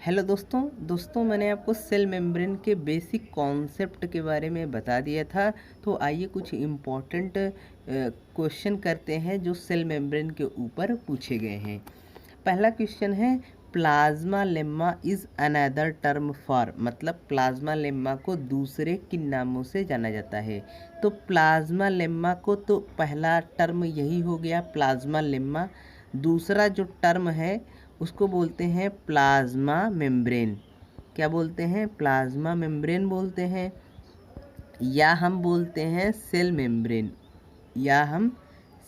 Hello दोस्तों मैंने आपको सेल मेम्ब्रेन के बेसिक कॉन्सेप्ट के बारे में बता दिया था। तो आइए कुछ इम्पोर्टेंट क्वेश्चन करते हैं जो सेल मेम्ब्रेन के ऊपर पूछे गए हैं। पहला क्वेश्चन है, plasma lemma is another term for, मतलब प्लाज्मा लेम्मा को दूसरे किन नामों से जाना जाता है। तो प्लाज्मा लेम्मा को तो पहला टर्म यही हो गया प्लाज्मा लेम्मा। दूसरा जो टर्म है उसको बोलते हैं प्लाज्मा मेम्ब्रेन। क्या बोलते हैं? प्लाज्मा मेम्ब्रेन बोलते हैं, या हम बोलते हैं सेल मेम्ब्रेन, या हम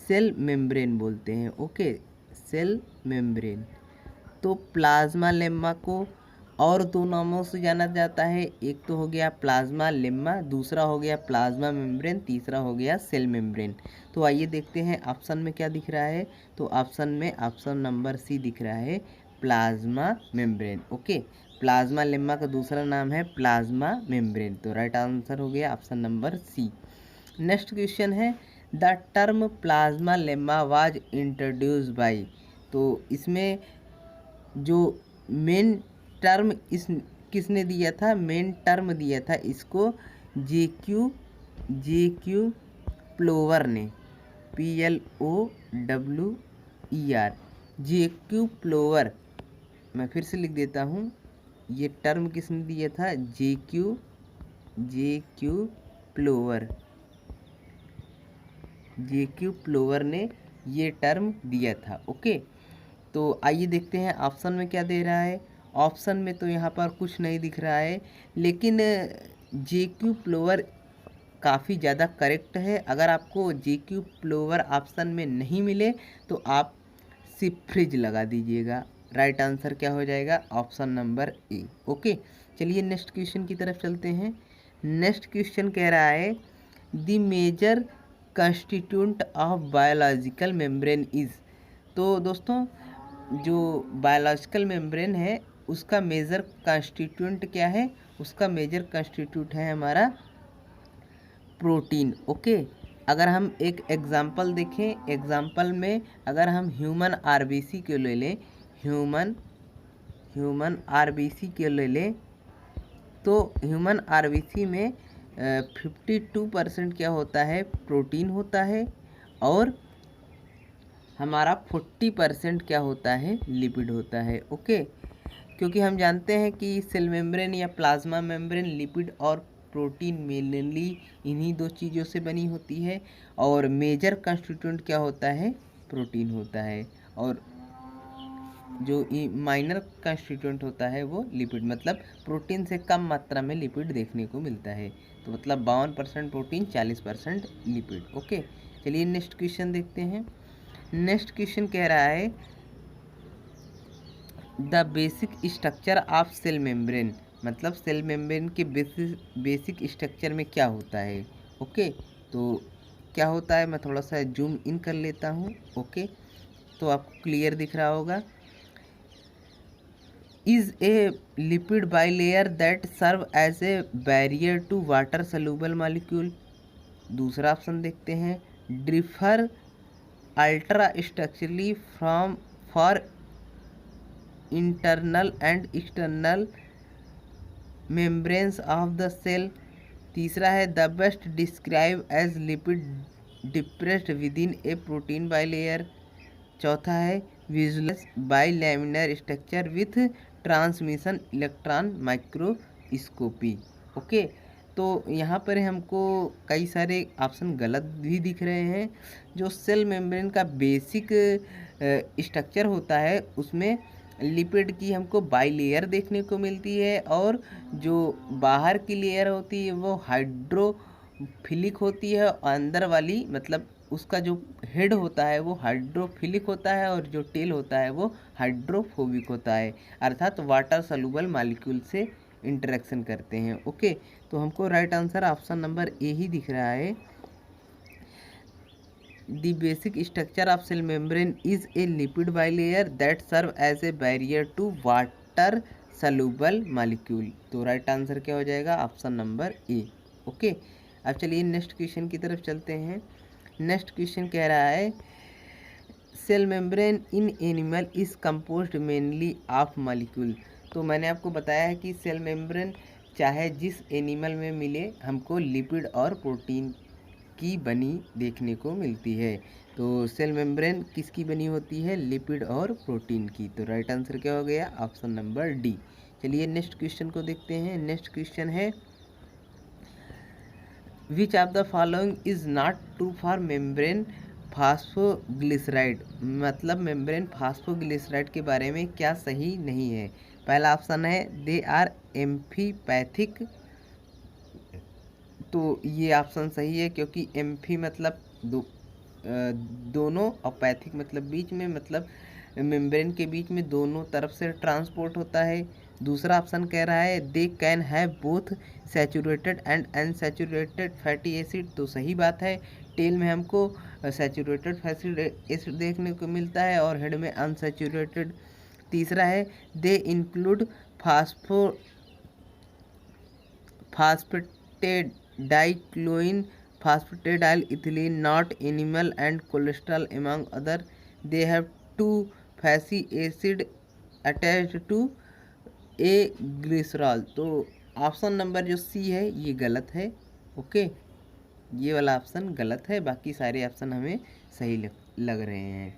सेल मेम्ब्रेन बोलते हैं। Okay, cell membrane. तो प्लाज्मा लेम्मा को और दो नामों से जाना जाता है। एक तो हो गया प्लाज्मा लेम्मा, दूसरा हो गया प्लाज्मा मेम्ब्रेन, तीसरा हो गया सेल मेम्ब्रेन। तो आइए देखते हैं ऑप्शन में क्या दिख रहा है। तो ऑप्शन में ऑप्शन नंबर सी दिख रहा है, plasma membrane. Okay, plasma lemma का दूसरा नाम है प्लाज्मा मेम्ब्रेन। तो राइट आंसर हो गया option number C. Next question है, the term plasma lemma was introduce by. तो इसमें जो मेन टर्म इस किसने दिया था? मेन टर्म दिया था इसको जे क्यू प्लोवर ने, PLOWER, जे क्यू प्लोवर। मैं फिर से लिख देता हूँ, ये टर्म किसने दिया था? जे क्यू प्लोवर, जे क्यू प्लोवर ने ये टर्म दिया था। ओके, तो आइए देखते हैं ऑप्शन में क्या दे रहा है। ऑप्शन में तो यहाँ पर कुछ नहीं दिख रहा है, लेकिन जे क्यू प्लोवर काफ़ी ज़्यादा करेक्ट है। अगर आपको जे क्यू प्लोवर ऑप्शन में नहीं मिले तो आप सिफ्रिज लगा दीजिएगा। राइट आंसर क्या हो जाएगा? Option number A. ओके, चलिए नेक्स्ट क्वेश्चन की तरफ चलते हैं। नेक्स्ट क्वेश्चन कह रहा है, the major constituent of biological membrane is. तो दोस्तों, जो बायोलॉजिकल मेम्ब्रेन है उसका मेजर कंस्टिट्यूएंट क्या है? उसका मेजर कंस्टिट्यूट है हमारा प्रोटीन। ओके, अगर हम एक एग्जांपल देखें, एग्जांपल में अगर हम ह्यूमन आरबीसी को ले लें, ह्यूमन आरबीसी को ले लें, तो ह्यूमन आरबीसी में 52% क्या होता है? प्रोटीन होता है, और हमारा 40% क्या होता है? लिपिड होता है। ओके, क्योंकि हम जानते हैं कि सेल मेम्ब्रेन या प्लाज्मा मेम्ब्रेन लिपिड और प्रोटीन मेनली इन्हीं दो चीज़ों से बनी होती है, और मेजर कंस्टिट्यूएंट क्या होता है? प्रोटीन होता है, और जो माइनर कंस्टिट्यूएंट होता है वो लिपिड, मतलब प्रोटीन से कम मात्रा में लिपिड देखने को मिलता है। तो मतलब 52% प्रोटीन, 40% लिपिड। ओके, चलिए नेक्स्ट क्वेश्चन देखते हैं। नेक्स्ट क्वेश्चन कह रहा है, the basic structure of cell membrane, मतलब सेल मेम्ब्रेन के बेसिक स्ट्रक्चर में क्या होता है। ओके, तो क्या होता है, मैं थोड़ा सा जूम इन कर लेता हूँ। ओके, तो आपको क्लियर दिख रहा होगा। Is a lipid bilayer that serve as a barrier to water soluble molecule. दूसरा ऑप्शन देखते हैं, differ ultra structurally from for internal and external membranes of the cell. तीसरा है, the best describe as lipid depressed within a protein bilayer. चौथा है, visualize by laminar structure with transmission electron microscopy. Okay, तो यहाँ पर हमको कई सारे ऑप्शन गलत भी दिख रहे हैं। जो सेल मेम्ब्रेन का बेसिक स्ट्रक्चर होता है उसमें लिपिड की हमको बाइलेयर देखने को मिलती है, और जो बाहर की लेयर होती है वो हाइड्रोफिलिक होती है, और अंदर वाली मतलब उसका जो हेड होता है वो हाइड्रोफिलिक होता है, और जो टेल होता है वो हाइड्रोफोबिक होता है, अर्थात वाटर सॉल्युबल मॉलिक्यूल से इंटरेक्शन करते हैं। ओके, तो हमको right answer option number A ही दिख रहा है। The basic structure of cell membrane is a lipid bilayer that serve as a barrier to water soluble molecule. तो राइट आंसर क्या हो जाएगा? Option number A. ओके, अब चलिए नेक्स्ट क्वेश्चन की तरफ चलते हैं। नेक्स्ट क्वेश्चन कह रहा है, cell membrane in animal is composed mainly of molecule. तो मैंने आपको बताया है कि सेल मेम्ब्रेन चाहे जिस एनिमल में मिले हमको लिपिड और प्रोटीन की बनी देखने को मिलती है। तो सेल मेम्ब्रेन किसकी बनी होती है? लिपिड और प्रोटीन की। तो राइट आंसर क्या हो गया? Option number D. चलिए नेक्स्ट क्वेश्चन को देखते हैं। नेक्स्ट क्वेश्चन है which of the following is not true for membrane phosphoglyceride, मतलब मेम्ब्रेन फास्फोग्लिसराइड के बारे में क्या सही नहीं है? पहला ऑप्शन है दे आर एम्फीपैथिक, तो ये ऑप्शन सही है क्योंकि एम्फी मतलब दोनों और पैथिक मतलब बीच में, मतलब मेम्ब्रेन के बीच में दोनों तरफ से ट्रांसपोर्ट होता है। दूसरा ऑप्शन कह रहा है they can have both saturated and unsaturated fatty acid, तो सही बात है। टेल में हमको सैचुरेटेड फैटी एसिड देखने को मिलता है और हेड में अनसैचुरेटेड। तीसरा है they include phosphatidyl choline phosphatidyl ethylene not animal and cholesterol among other, they have two fatty acid attached to a glycerol. तो ऑप्शन नंबर जो सी है ये गलत है। ओके, ये वाला ऑप्शन गलत है, बाकी सारे ऑप्शन हमें सही लग रहे हैं।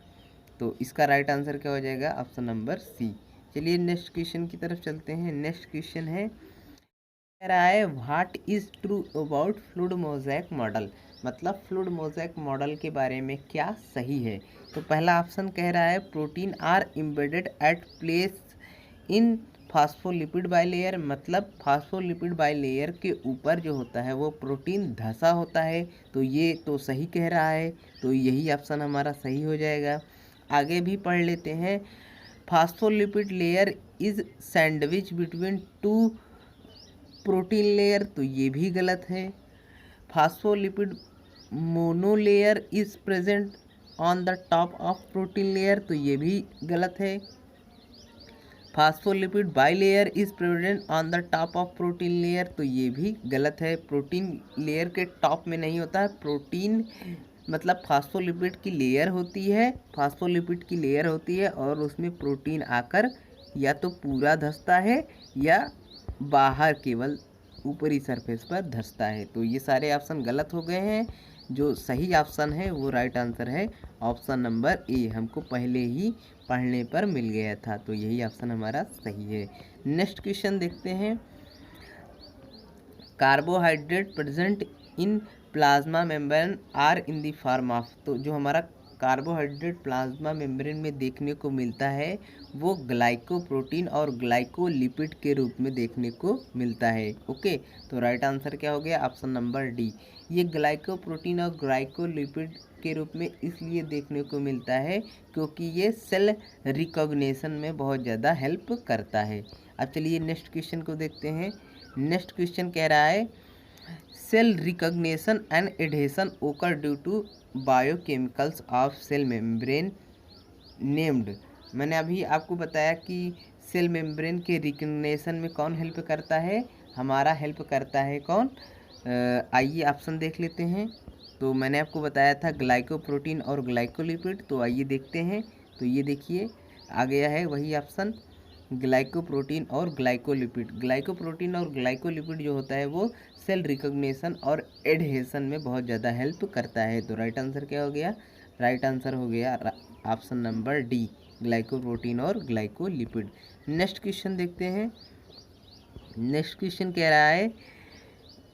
तो इसका राइट आंसर क्या हो जाएगा? Option number C. चलिए नेक्स्ट क्वेश्चन की तरफ चलते हैं। नेक्स्ट क्वेश्चन है कह रहा है what is true about fluid mosaic model, मतलब फ्लूइड मोज़ेक मॉडल के बारे में क्या सही है? तो पहला ऑप्शन कह रहा है protein are embedded at place in phospholipid bilayer, मतलब फास्फोलिपिड बाइलेयर के ऊपर जो होता है वो प्रोटीन धंसा होता है, तो ये तो सही कह रहा है, तो यही ऑप्शन हमारा सही हो जाएगा। आगे भी पढ़ लेते हैं। Phospholipid layer is sandwich between two protein layer, तो ये भी गलत है। Phospholipid monolayer is present on the top of protein layer, तो ये भी गलत है। Phospholipid bilayer is present on the top of protein layer, तो ये भी गलत है। प्रोटीन लेयर के टॉप में नहीं होता है प्रोटीन, मतलब फास्फोलिपिड की लेयर होती है, फास्फोलिपिड की लेयर होती है और उसमें प्रोटीन आकर या तो पूरा धंसता है या बाहर केवल ऊपरी सरफेस पर धंसता है। तो ये सारे ऑप्शन गलत हो गए हैं। जो सही ऑप्शन है वो राइट आंसर है ऑप्शन नंबर ए, हमको पहले ही पढ़ने पर मिल गया था, तो यही ऑप्शन हमारा सही है। नेक्स्ट क्वेश्चन देखते हैं। Carbohydrate present in plasma membrane are in the form of, तो जो हमारा कार्बोहाइड्रेट प्लाज्मा मेम्ब्रेन में देखने को मिलता है वो ग्लाइकोप्रोटीन और ग्लाइकोलिपिड के रूप में देखने को मिलता है। ओके, तो राइट आंसर क्या हो गया? Option number D. ये ग्लाइकोप्रोटीन और ग्लाइकोलिपिड के रूप में इसलिए देखने को मिलता है क्योंकि ये सेल रिकॉग्निशन में बहुत ज़्यादा हेल्प करता है। अब चलिए नेक्स्ट क्वेश्चन को देखते हैं। नेक्स्ट क्वेश्चन कह रहा है cell recognition and adhesion occur due to biochemicals of cell membrane named, मैंने अभी आपको बताया कि सेल मेम्ब्रेन के रिकॉग्निशन में कौन हेल्प करता है? हमारा हेल्प करता है कौन? आइए ऑप्शन देख लेते हैं। तो मैंने आपको बताया था ग्लाइकोप्रोटीन और ग्लाइकोलिपिड, तो आइए देखते हैं। तो ये देखिए आ गया है वही ऑप्शन, ग्लाइकोप्रोटीन और ग्लाइकोलिपिड। ग्लाइकोप्रोटीन और ग्लाइकोलिपिड जो होता है वो सेल रिकॉग्निशन और एडहेशन में बहुत ज़्यादा हेल्प करता है। तो राइट आंसर क्या हो गया? राइट आंसर हो गया ऑप्शन नंबर डी, ग्लाइकोप्रोटीन और ग्लाइकोलिपिड। नेक्स्ट क्वेश्चन देखते हैं। नेक्स्ट क्वेश्चन कह रहा है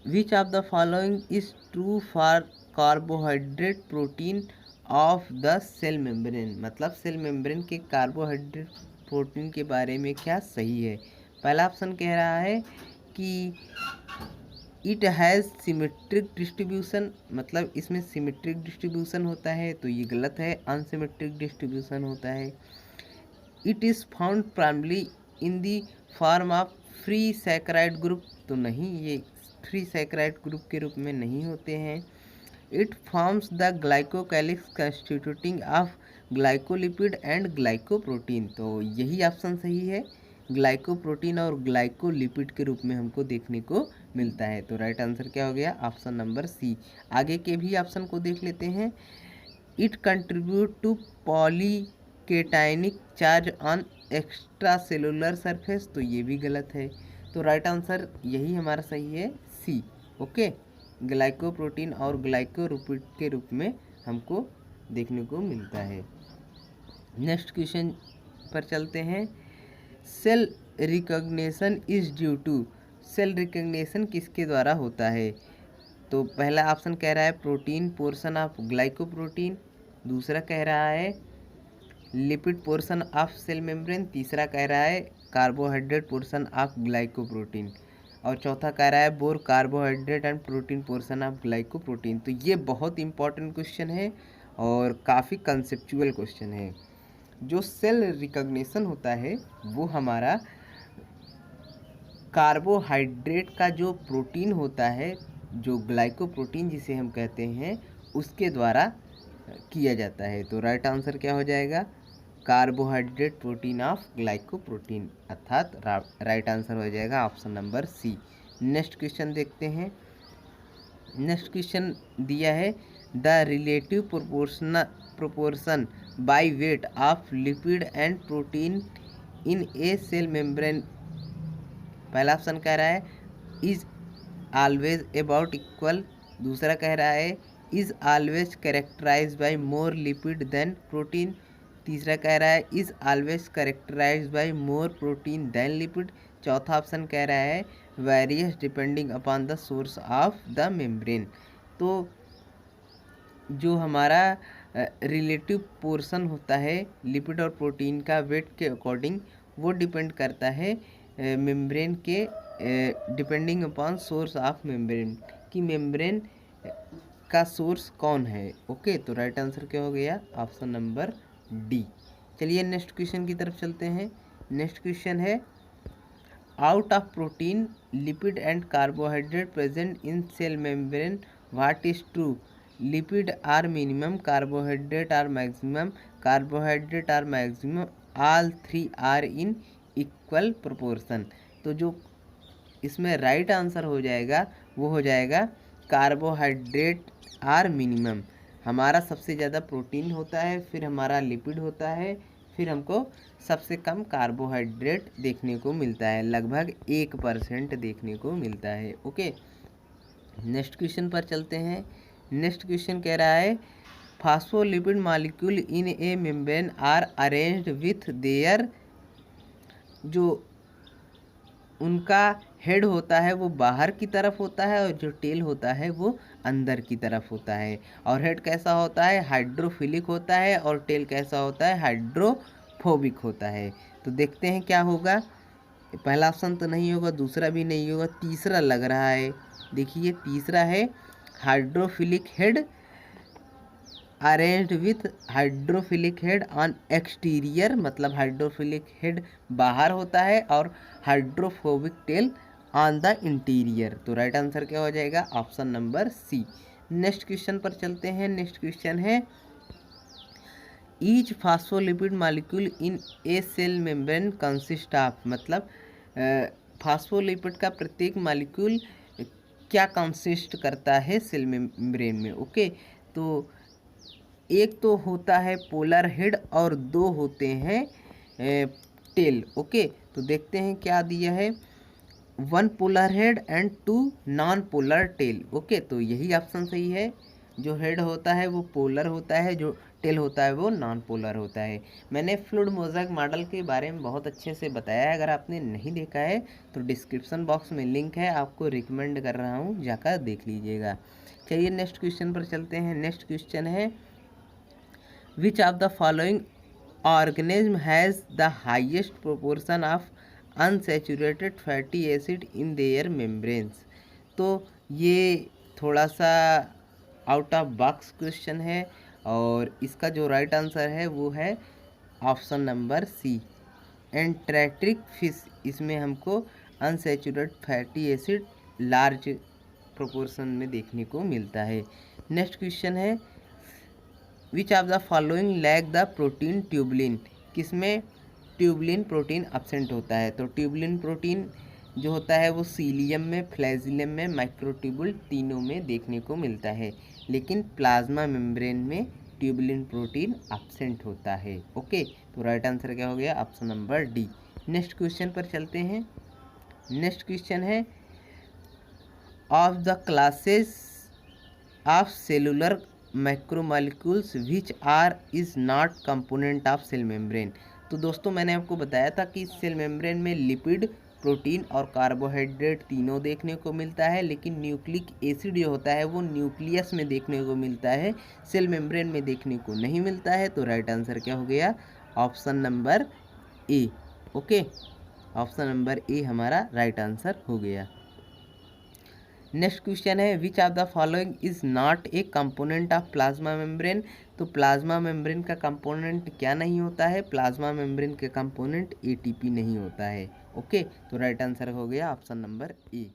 which of the following is true for carbohydrate protein of the cell membrane, मतलब सेल मेम्ब्रेन के कार्बोहाइड्रेट प्रोटीन के बारे में क्या सही है? पहला ऑप्शन कह रहा है कि इट हैज़ सिमेट्रिक डिस्ट्रीब्यूशन, मतलब इसमें सिमेट्रिक डिस्ट्रीब्यूशन होता है, तो ये गलत है, अनसिमेट्रिक डिस्ट्रीब्यूशन होता है। It is found primarily in the form of free saccharide group, तो नहीं, ये फ्री सैकराइड ग्रुप के रूप में नहीं होते हैं। It forms the glycocalyx constituting of glycolipid and glycoprotein, तो यही ऑप्शन सही है, ग्लाइकोप्रोटीन और ग्लाइकोलिपिड के रूप में हमको देखने को मिलता है। तो राइट आंसर क्या हो गया? Option number C. आगे के भी ऑप्शन को देख लेते हैं। It contribute to polycationic charge on extra cellular surface, तो ये भी गलत है। तो राइट आंसर यही हमारा सही है, सी। ओके, ग्लाइकोप्रोटीन और ग्लाइकोलिपिड के रूप में हमको देखने को मिलता है। नेक्स्ट क्वेश्चन पर चलते हैं। Cell recognition is due to, cell recognition किसके द्वारा होता है? तो पहला ऑप्शन कह रहा है प्रोटीन पोर्शन ऑफ ग्लाइकोप्रोटीन, दूसरा कह रहा है lipid portion of cell membrane, तीसरा कह रहा है कार्बोहाइड्रेट पोर्शन ऑफ ग्लाइकोप्रोटीन, और चौथा कह रहा है bore carbohydrate and protein portion of glycoprotein. तो ये बहुत इंपॉर्टेंट क्वेश्चन है और काफ़ी कंसेप्चुअल क्वेश्चन है। जो सेल रिकॉग्निशन होता है वो हमारा कार्बोहाइड्रेट का जो प्रोटीन होता है, जो ग्लाइकोप्रोटीन जिसे हम कहते हैं, उसके द्वारा किया जाता है। तो राइट आंसर क्या हो जाएगा? कार्बोहाइड्रेट प्रोटीन ऑफ ग्लाइकोप्रोटीन, अर्थात राइट आंसर हो जाएगा option number C. Next question देखते हैं। नेक्स्ट क्वेश्चन दिया है the relative proportion by weight of lipid and protein in a cell membrane. पहला ऑप्शन कह रहा है इज ऑलवेज अबाउट इक्वल, दूसरा कह रहा है is always characterize by more lipid than protein, तीसरा कह रहा है is always characterize by more protein than lipid, चौथा ऑप्शन कह रहा है varies depending upon the source of the membrane. तो जो हमारा रिलेटिव पोर्शन होता है लिपिड और प्रोटीन का वेट के अकॉर्डिंग, वो डिपेंड करता है मेम्ब्रेन के depending upon source of membrane, कि मेम्ब्रेन का सोर्स कौन है। ओके, तो राइट आंसर क्या हो गया? Option number D. चलिए नेक्स्ट क्वेश्चन की तरफ चलते हैं। नेक्स्ट क्वेश्चन है out of protein lipid and carbohydrate present in cell membrane what is true? Lipid are minimum, carbohydrate are maximum, carbohydrate are maximum, all three are in equal proportion. तो जो इसमें right answer हो जाएगा वो हो जाएगा carbohydrate are minimum. हमारा सबसे ज़्यादा प्रोटीन होता है, फिर हमारा लिपिड होता है, फिर हमको सबसे कम कार्बोहाइड्रेट देखने को मिलता है, लगभग 1% देखने को मिलता है। ओके, नेक्स्ट क्वेश्चन पर चलते हैं। नेक्स्ट क्वेश्चन कह रहा है phospholipid molecule in a membrane are arranged with their, जो उनका हेड होता है वो बाहर की तरफ होता है और जो टेल होता है वो अंदर की तरफ होता है। और हेड कैसा होता है? हाइड्रोफिलिक होता है, और टेल कैसा होता है? हाइड्रोफोबिक होता है। तो देखते हैं क्या होगा। पहला ऑप्शन तो नहीं होगा, दूसरा भी नहीं होगा, तीसरा लग रहा है। देखिए तीसरा है hydrophilic head arranged with hydrophilic head on exterior, मतलब हाइड्रोफिलिक हेड बाहर होता है और hydrophobic tail on the interior. तो राइट आंसर क्या हो जाएगा? Option number C. Next question पर चलते हैं। नेक्स्ट क्वेश्चन है each phospholipid molecule in a cell membrane consist of, मतलब फास्फोलिपिड का प्रत्येक मॉलिक्यूल क्या कंसिस्ट करता है सेल मेम्ब्रेन में। ओके, तो एक तो होता है पोलर हेड और दो होते हैं टेल। ओके, तो देखते हैं क्या दिया है, 1 polar head and 2 non polar tail. Okay, तो यही ऑप्शन सही है। जो हेड होता है वो पोलर होता है, जो टेल होता है वो नॉन पोलर होता है। मैंने फ्लूइड मोज़ेक मॉडल के बारे में बहुत अच्छे से बताया है, अगर आपने नहीं देखा है तो डिस्क्रिप्शन बॉक्स में लिंक है, आपको रिकमेंड कर रहा हूँ, जाकर देख लीजिएगा। चलिए नेक्स्ट क्वेश्चन पर चलते हैं। नेक्स्ट क्वेश्चन है which of the following organism has the highest proportion of unsaturated fatty acid in their membranes. तो ये थोड़ा सा आउट ऑफ बॉक्स क्वेश्चन है और इसका जो राइट आंसर है वो है option number C, Antarctic fish. इसमें हमको unsaturated fatty acid large proportion में देखने को मिलता है। नेक्स्ट क्वेश्चन है which of the following lack the protein tubulin, किसमें ट्यूबलिन प्रोटीन अब्सेंट होता है। तो ट्यूबलिन प्रोटीन जो होता है वो सीलियम में, फ्लैजिलम में, माइक्रोट्यूबुल तीनों में देखने को मिलता है, लेकिन प्लाज्मा मेम्ब्रेन में ट्यूबलिन प्रोटीन अब्सेंट होता है। ओके, तो राइट आंसर क्या हो गया? Option number D. Next question पर चलते हैं। नेक्स्ट क्वेश्चन है of the classes of cellular macromolecules which are is not component of cell membrane. तो दोस्तों मैंने आपको बताया था कि सेल मेम्ब्रेन में लिपिड, प्रोटीन और कार्बोहाइड्रेट तीनों देखने को मिलता है, लेकिन न्यूक्लिक एसिड जो होता है वो न्यूक्लियस में देखने को मिलता है, सेल मेम्ब्रेन में देखने को नहीं मिलता है। तो राइट आंसर क्या हो गया? Option number A. Okay, option number ए हमारा राइट आंसर हो गया। नेक्स्ट क्वेश्चन है which of the following is not a component of plasma membrane. तो प्लाज्मा मेम्ब्रेन का कंपोनेंट क्या नहीं होता है? प्लाज्मा मेम्ब्रेन के कंपोनेंट एटीपी नहीं होता है। ओके, तो राइट आंसर हो गया ऑप्शन नंबर ए।